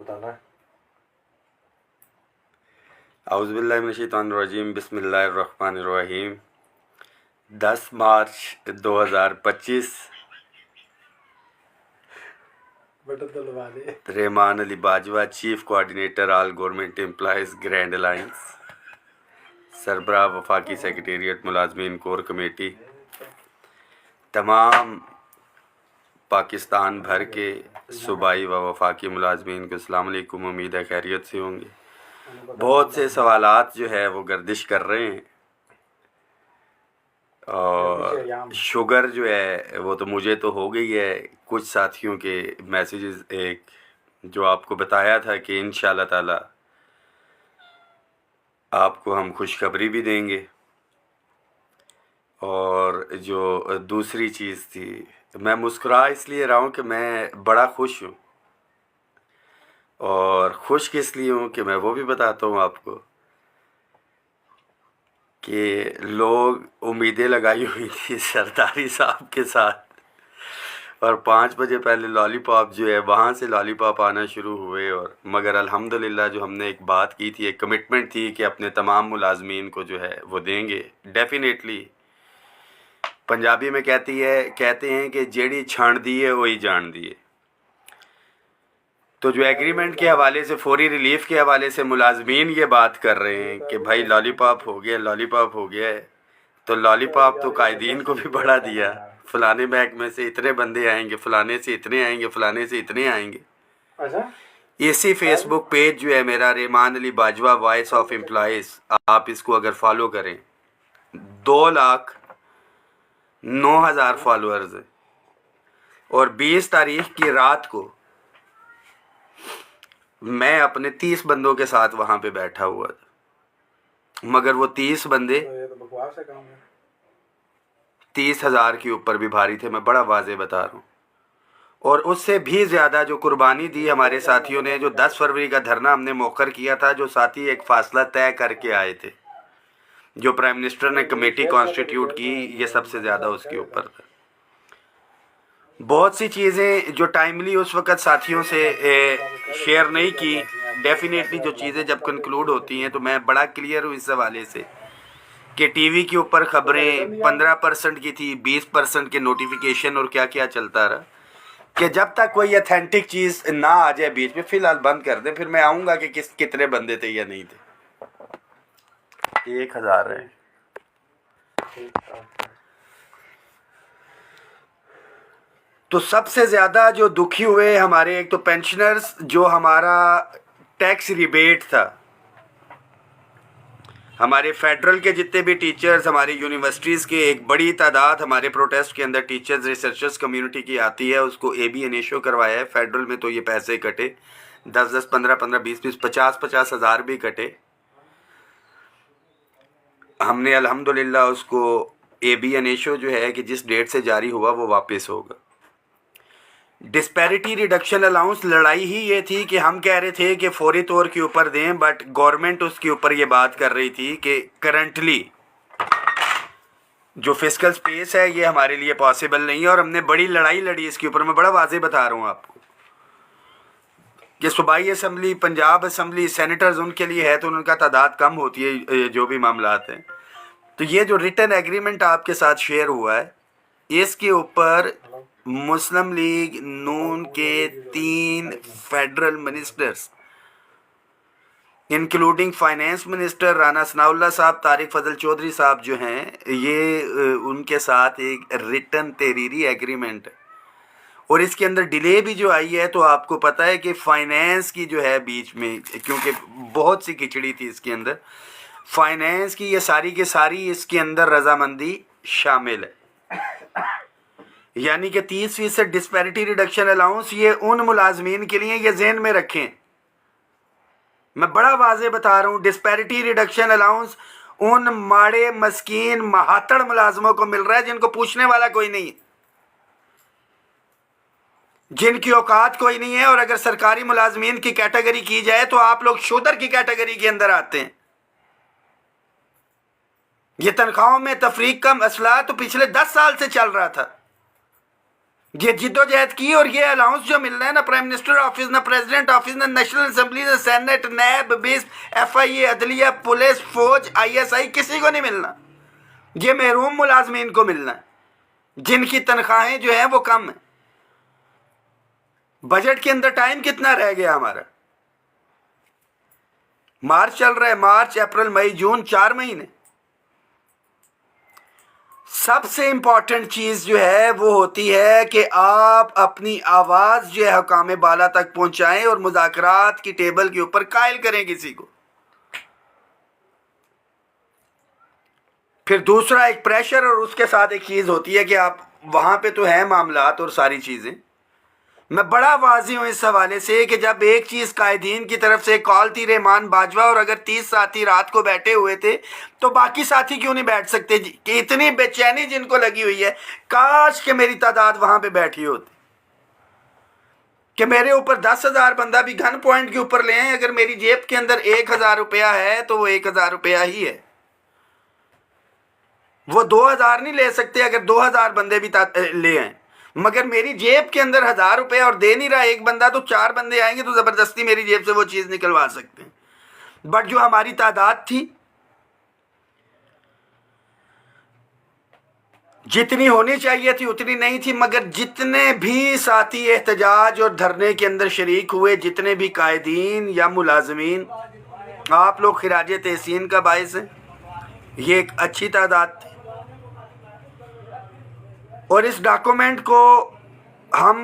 बताना। औज़ु बिल्लाहि मिनश शैतानिर रजीम, बिस्मिल्लाहिर रहमानिर रहीम। 10 March 2025 Rehman Ali Bajwa, chief coordinator all government employees grand alliance, सरबराह वफाकी सेक्रेटेरिएट मुलाजमीन कोर कमेटी, तमाम पाकिस्तान भर के सूबाई व वफाकी मुलाजमीन को अस्सलाम वालेकुम। उम्मीद है खैरियत से होंगे। बहुत से सवालात जो है वो गर्दिश कर रहे हैं और शुगर जो है वो तो मुझे तो हो गई है। कुछ साथियों के मैसेजेस एक जो आपको बताया था कि इंशाअल्लाह ताला आपको हम खुशखबरी भी देंगे। और जो दूसरी चीज़ थी, मैं मुस्कुरा इसलिए रहा हूँ कि मैं बड़ा खुश हूँ, और खुश किस लिए हूँ कि मैं वो भी बताता हूँ आपको कि लोग उम्मीदें लगाई हुई थी सरदारी साहब के साथ, और 5 बजे पहले लॉलीपॉप जो है वहाँ से लॉलीपॉप आना शुरू हुए। और मगर अल्हम्दुलिल्लाह जो हमने एक बात की थी, एक कमिटमेंट थी कि अपने तमाम मुलाजमीन को जो है वो देंगे डेफिनेटली। पंजाबी में कहते हैं कि जेड़ी छाण दी है वही जान दी है। तो जो एग्रीमेंट के हवाले से, फौरी रिलीफ के हवाले से मुलाजमीन ये बात कर रहे हैं कि भाई लॉलीपॉप हो गया, लॉलीपॉप हो गया है, तो लॉलीपॉप तो कायदीन को भी बढ़ा दिया। फलाने महकमे से इतने बंदे आएंगे, फलाने से इतने आएंगे, फलाने से इतने आएंगे। इसी फेसबुक पेज जो है मेरा, Rahman Ali Bajwa voice of employees, आप इसको अगर फॉलो करें, 2,09,000 फॉलोअर्स है। और 20 तारीख की रात को मैं अपने 30 बंदों के साथ वहां पे बैठा हुआ था, मगर वो 30 बंदे 30,000 के ऊपर भी भारी थे। मैं बड़ा वाजे बता रहा हूँ। और उससे भी ज़्यादा जो कुर्बानी दी हमारे साथियों ने, जो 10 फरवरी का धरना हमने मौखर किया था, जो साथी एक फासला तय करके आए थे, जो प्राइम मिनिस्टर ने कमेटी कॉन्स्टिट्यूट की, ये सबसे ज़्यादा उसके ऊपर था। बहुत सी चीज़ें जो टाइमली उस वक़्त साथियों से शेयर नहीं की, डेफिनेटली जो चीज़ें जब कंक्लूड होती हैं तो मैं बड़ा क्लियर हूँ इस हवाले से कि टीवी के ऊपर ख़बरें 15% की थी, 20% के नोटिफिकेशन और क्या क्या चलता रहा, कि जब तक कोई अथेंटिक चीज़ ना आ जाए बीच में, फ़िलहाल बंद कर दें। फिर मैं आऊँगा कि कितने बंदे थे या नहीं थे। 1,000 है। तो सबसे ज़्यादा जो दुखी हुए हमारे, एक तो पेंशनर्स, जो हमारा टैक्स रिबेट था, हमारे फेडरल के जितने भी टीचर्स, हमारी यूनिवर्सिटीज़ के एक बड़ी तादाद हमारे प्रोटेस्ट के अंदर टीचर्स रिसर्चर्स कम्युनिटी की आती है, उसको AB इनिशो करवाया है। फेडरल में तो ये पैसे कटे, 10-10, 15-15, 20-20, 50-50 हज़ार भी कटे। हमने अल्हम्दुलिल्लाह उसको AB इनिशो जो है कि जिस डेट से जारी हुआ वो वापस होगा। डिस्पैरिटी रिडक्शन अलाउंस लड़ाई ही ये थी कि हम कह रहे थे कि फौरी तौर के ऊपर दें, बट गवर्नमेंट उसके ऊपर ये बात कर रही थी कि करंटली जो फिस्कल स्पेस है ये हमारे लिए पॉसिबल नहीं है। और हमने बड़ी लड़ाई लड़ी इसके ऊपर। मैं बड़ा वाजे बता रहा हूँ आपको कि सूबाई असम्बली, पंजाब असम्बली, सेनेटर्स उनके लिए है तो उनका तादाद कम होती है, जो भी मामलात हैं। तो ये जो रिटन एग्रीमेंट आपके साथ शेयर हुआ है, इसके ऊपर मुस्लिम लीग नून के 3 federal ministers, including finance minister Rana Sanaullah साहब, तारिक फजल चौधरी साहब जो हैं, ये उनके साथ एक रिटन तहरीरी एग्रीमेंट है। और इसके अंदर डिले भी जो आई है, तो आपको पता है कि फाइनेंस की जो है बीच में, क्योंकि बहुत सी खिचड़ी थी इसके अंदर, फाइनेंस की ये सारी की सारी इसके अंदर रजामंदी शामिल है। यानी कि 30% डिस्पैरिटी रिडक्शन अलाउंस ये उन मुलाजमीन के लिए, ये ज़हन में रखें, मैं बड़ा वाजे बता रहा हूँ, डिस्पैरिटी रिडक्शन अलाउंस उन माड़े मस्कीन महातड़ मुलाजमों को मिल रहा है जिनको पूछने वाला कोई नहीं, जिनकी औकात कोई नहीं है। और अगर सरकारी मुलाजमीन की कैटेगरी की जाए तो आप लोग शूदर की कैटेगरी के अंदर आते हैं। ये तनख्वाहों में तफरीक का मसला तो पिछले 10 साल से चल रहा था। یہ جدوجہد کی اور یہ الاؤنس جو مل رہا ہے، نہ پرائم منسٹر آفس، نہ پریزیڈنٹ آفس، نہ نیشنل اسمبلی، نہ سینٹ، نیب، بیس، ایف آئی اے، عدلیہ، پولیس، فوج، آئی ایس آئی، کسی کو نہیں ملنا. یہ محروم ملازمین کو ملنا ہے جن کی تنخواہیں جو ہیں وہ کم ہیں. بجٹ کے اندر ٹائم کتنا رہ گیا ہمارا؟ مارچ چل رہا ہے، مارچ، اپریل، مئی، جون، 4 مہینے. سب سے امپورٹنٹ چیز جو ہے وہ ہوتی ہے کہ آپ اپنی آواز جو ہے حکام بالا تک پہنچائیں اور مذاکرات کی ٹیبل کے اوپر قائل کریں کسی کو. پھر دوسرا ایک پریشر، اور اس کے ساتھ ایک چیز ہوتی ہے کہ آپ وہاں پہ تو ہیں معاملات اور ساری چیزیں. میں بڑا واضح ہوں اس حوالے سے کہ جب ایک چیز قائدین کی طرف سے کال تھی رحمان باجوہ، اور اگر 30 ساتھی رات کو بیٹھے ہوئے تھے تو باقی ساتھی کیوں نہیں بیٹھ سکتے جی؟ کہ اتنی بے چینی جن کو لگی ہوئی ہے، کاش کہ میری تعداد وہاں پہ بیٹھی ہوتی، کہ میرے اوپر 10,000 بندہ بھی گن پوائنٹ کے اوپر لے آئیں، اگر میری جیب کے اندر 1,000 روپیہ ہے تو وہ 1,000 روپیہ ہی ہے. وہ 2,000 نہیں لے سکتے اگر 2,000 بندے بھی لے آئیں، مگر میری جیب کے اندر 1,000 روپے اور دے نہیں رہا ایک بندہ، تو 4 بندے آئیں گے تو زبردستی میری جیب سے وہ چیز نکلوا سکتے ہیں. بٹ جو ہماری تعداد تھی جتنی ہونی چاہیے تھی اتنی نہیں تھی، مگر جتنے بھی ساتھی احتجاج اور دھرنے کے اندر شریک ہوئے، جتنے بھی قائدین یا ملازمین، آپ لوگ خراج تحسین کا باعث ہیں. یہ ایک اچھی تعداد تھی. اور اس ڈاکومنٹ کو ہم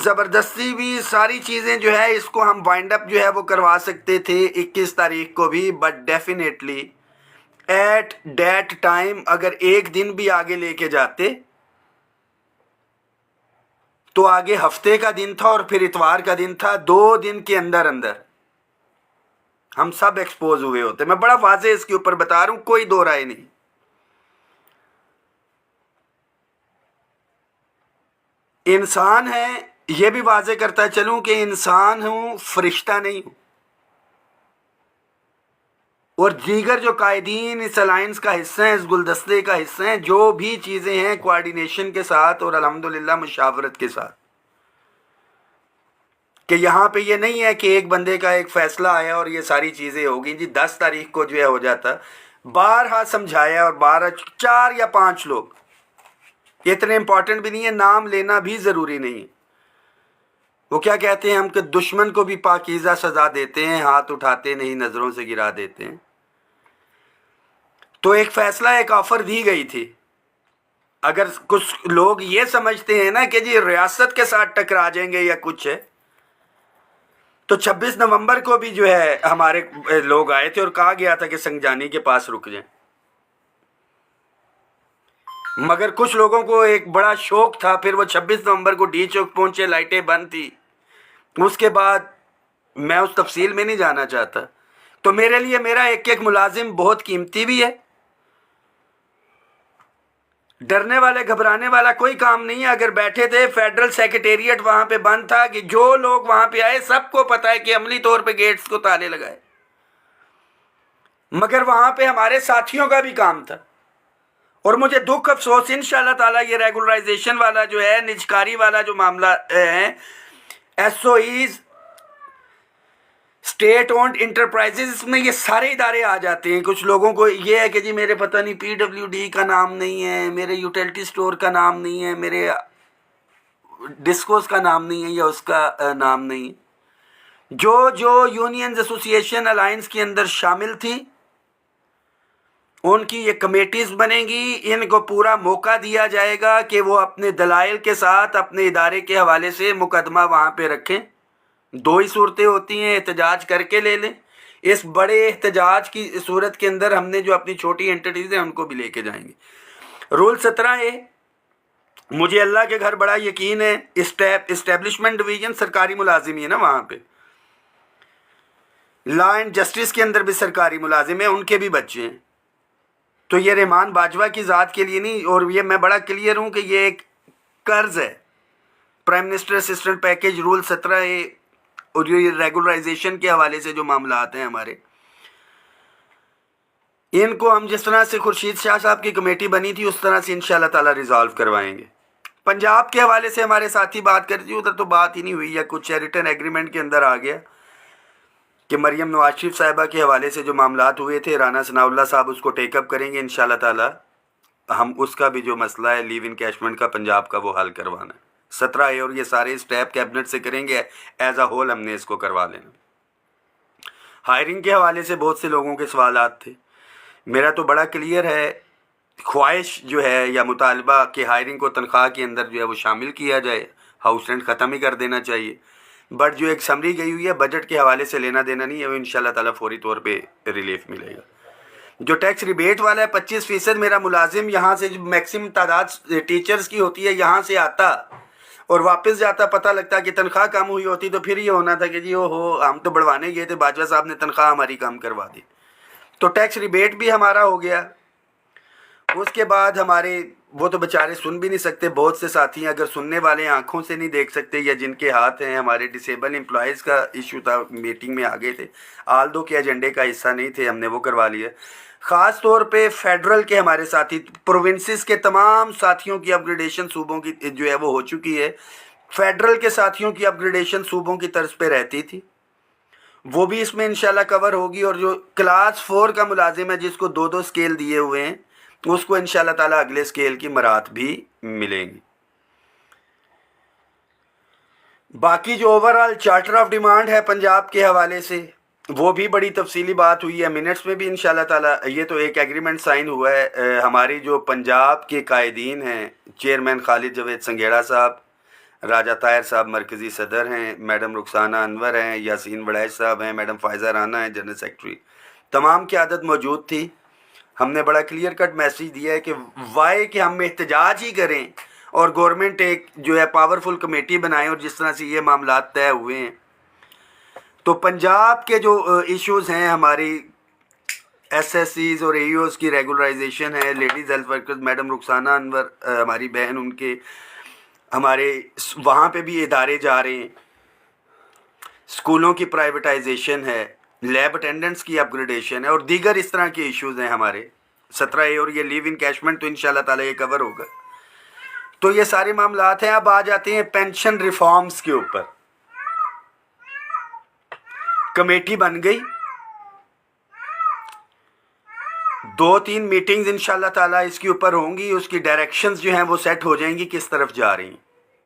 زبردستی بھی ساری چیزیں جو ہے اس کو ہم وائنڈ اپ جو ہے وہ کروا سکتے تھے 21 تاریخ کو بھی، but definitely at that time اگر ایک دن بھی آگے لے کے جاتے تو آگے ہفتے کا دن تھا اور پھر اتوار کا دن تھا. 2 دن کے اندر اندر ہم سب ایکسپوز ہوئے ہوتے. میں بڑا واضح اس کے اوپر بتا رہا ہوں، کوئی دو رائے نہیں. انسان ہے، یہ بھی واضح کرتا چلوں کہ انسان ہوں، فرشتہ نہیں ہوں. اور دیگر جو قائدین اس الائنس کا حصہ ہیں، اس گلدستے کا حصہ ہیں، جو بھی چیزیں ہیں کوارڈینیشن کے ساتھ اور الحمدللہ مشاورت کے ساتھ. کہ یہاں پہ یہ نہیں ہے کہ ایک بندے کا ایک فیصلہ آیا اور یہ ساری چیزیں ہوگی جی 10 تاریخ کو جو ہے ہو جاتا. بارہا سمجھایا، اور 4 یا 5 لوگ، اتنے امپورٹنٹ بھی نہیں ہے، نام لینا بھی ضروری نہیں. وہ کیا کہتے ہیں ہم کہ دشمن کو بھی پاکیزہ سزا دیتے ہیں، ہاتھ اٹھاتے نہیں نظروں سے گرا دیتے ہیں. تو ایک فیصلہ، ایک آفر دی گئی تھی. اگر کچھ لوگ یہ سمجھتے ہیں نا کہ جی ریاست کے ساتھ ٹکرا جائیں گے یا کچھ ہے، تو 26 نومبر کو بھی جو ہے ہمارے لوگ آئے تھے اور کہا گیا تھا کہ سنگجانی کے پاس رک جائیں. مگر کچھ لوگوں کو ایک بڑا شوق تھا، پھر وہ 26 نومبر کو ڈی چوک پہنچے، لائٹیں بند تھی. اس کے بعد میں اس تفصیل میں نہیں جانا چاہتا. تو میرے لیے میرا ایک ایک ملازم بہت قیمتی بھی ہے. ڈرنے والے گھبرانے والا کوئی کام نہیں ہے. اگر بیٹھے تھے فیڈرل سیکریٹریٹ وہاں پہ بند تھا کہ جو لوگ وہاں پہ آئے سب کو پتا ہے کہ عملی طور پہ گیٹس کو تالے لگائے. مگر وہاں پہ ہمارے ساتھیوں کا بھی کام تھا. اور مجھے دکھ افسوس، انشاءاللہ تعالی یہ ریگولرائزیشن والا جو ہے، نجکاری والا جو معاملہ ہے، S O Es, state owned enterprises, اس میں یہ سارے ادارے آ جاتے ہیں. کچھ لوگوں کو یہ ہے کہ جی میرے پتہ نہیں پی ڈبلیو ڈی کا نام نہیں ہے، میرے یوٹیلٹی سٹور کا نام نہیں ہے، میرے ڈسکوز کا نام نہیں ہے، یا اس کا نام نہیں ہے. جو یونینز ایسوسیشن الائنس کے اندر شامل تھی ان کی یہ کمیٹیز بنیں گی. ان کو پورا موقع دیا جائے گا کہ وہ اپنے دلائل کے ساتھ اپنے ادارے کے حوالے سے مقدمہ وہاں پہ رکھیں. 2 ہی صورتیں ہوتی ہیں، احتجاج کر کے لے لیں. اس بڑے احتجاج کی صورت کے اندر ہم نے جو اپنی چھوٹی انٹیٹیز ہیں ان کو بھی لے کے جائیں گے. رول 17 ہے، مجھے اللہ کے گھر بڑا یقین ہے، اسٹیبلشمنٹ ڈویژن سرکاری ملازم ہی ہے نا وہاں پہ. لا اینڈ جسٹس کے اندر بھی سرکاری ملازم ہیں، ان کے بھی بچے ہیں. تو یہ رحمان باجوہ کی ذات کے لیے نہیں، اور یہ میں بڑا کلیئر ہوں کہ یہ ایک قرض ہے. Prime minister assistant package rule 17 ہے، اور جو یہ ریگولرائزیشن کے حوالے سے جو معاملات ہیں ہمارے، ان کو ہم جس طرح سے خورشید شاہ صاحب کی کمیٹی بنی تھی اس طرح سے انشاءاللہ تعالی ریزالو کروائیں گے. पंजाब के हवाले से हमारे साथी बात कर रही थी, उधर तो बात ही नहीं हुई है, कुछ रिटर्न एग्रीमेंट के अंदर आ गया कि मरियम नवाज शरीफ साहिबा के हवाले से जो मामलात हुए थे, राना सनाउल्लाह साहब उसको टेकअप करेंगे इंशाल्लाह ताला। हम उसका भी जो मसला है लीव इनकैशमेंट का पंजाब का, वो हल करवाना है 17 और ये सारे स्टेप कैबिनेट से करेंगे, एज अ होल हमने इसको करवा लेना। हायरिंग के हवाले से बहुत से लोगों के सवालात थे, मेरा तो बड़ा क्लियर है, ख्वाहिश जो है या मुतालबा कि हायरिंग को तनख्वाह के अंदर जो है वो शामिल किया जाए, हाउस रेंट ख़त्म ही कर देना चाहिए। बट जो एक समरी गई हुई है बजट के हवाले से लेना देना नहीं है, वो इंशाल्लाह ताला फौरी तौर पे रिलीफ मिलेगा। जो टैक्स रिबेट वाला है 25%, मेरा मुलाजिम यहाँ से जो मैक्सिमम तादाद टीचर्स की होती है यहाँ से आता और वापस जाता, पता लगता कि तनख्वाह कम हुई होती तो फिर ये होना था कि जी ओ हो हम तो बढ़वाने गए थे, बाजवा साहब ने तनख्वाह हमारी कम करवा दी। तो टैक्स रिबेट भी हमारा हो गया। उसके बाद हमारे वो तो बेचारे सुन भी नहीं सकते, बहुत से साथी अगर सुनने वाले आंखों से नहीं देख सकते या जिनके हाथ हैं, हमारे डिसेबल एम्प्लॉयज़ का इशू था, मीटिंग में आ गए थे, आल्दो के एजेंडे का हिस्सा नहीं थे, हमने वो करवा लिया। ख़ास तौर पे फेडरल के हमारे साथी, प्रोविंसेस के तमाम साथियों की अपग्रेडेशन सूबों की जो है वो हो चुकी है। फेडरल के साथियों की अपग्रेडेशन सूबों की तर्ज पे रहती थी, वो भी इसमें इंशाल्लाह कवर होगी। और जो क्लास 4 का मुलाजिम है जिसको 2-2 स्केल दिए हुए हैं, उसको इंशाल्लाह ताला अगले स्केल की मरात भी मिलेंगी। बाकी जो ओवरऑल चार्टर ऑफ डिमांड है पंजाब के हवाले से, वो भी बड़ी तफसीली बात हुई है, मिनट्स में भी इंशाल्लाह ताला। ये तो एक एग्रीमेंट साइन हुआ है। हमारी जो पंजाब के कायदीन हैं, चेयरमैन खालिद जवेद संघेड़ा साहब, राजा ताहिर साहब मरकज़ी सदर हैं, मैडम रुखसाना अनवर हैं, यासीन वड़ैच साहब हैं, मैडम फ़ायज़ा राना हैं जनरल सेक्रेटरी, तमाम क़यादत मौजूद थी। हमने बड़ा क्लियर कट मैसेज दिया है कि वाई कि हम एहतजाज ही करें और गवर्नमेंट एक जो है पावरफुल कमेटी बनाएं, और जिस तरह से ये मामलात तय हुए हैं तो पंजाब के जो इश्यूज़ हैं, हमारी एसएससीज़ और एईओज़ की रेगुलराइजेशन है, ladies health workers madam Rukhsana Anwar हमारी बहन, उनके हमारे वहाँ पे भी इदारे जा रहे हैं, स्कूलों की प्राइवेटाइजेशन है, लैब अटेंडेंट्स की अपग्रेडेशन है और दीगर इस तरह के इश्यूज़ हैं हमारे 17A। और ये लीव इनकैशमेंट तो इंशाल्लाह ताला ये कवर होगा। तो ये सारे मामलात हैं। अब आ जाते हैं पेंशन रिफॉर्म्स के ऊपर। कमेटी बन गई, 2-3 मीटिंग्स इंशाल्लाह ताला इसके ऊपर होंगी, उसकी डायरेक्शंस जो हैं वो सेट हो जाएंगी किस तरफ जा रही हैं।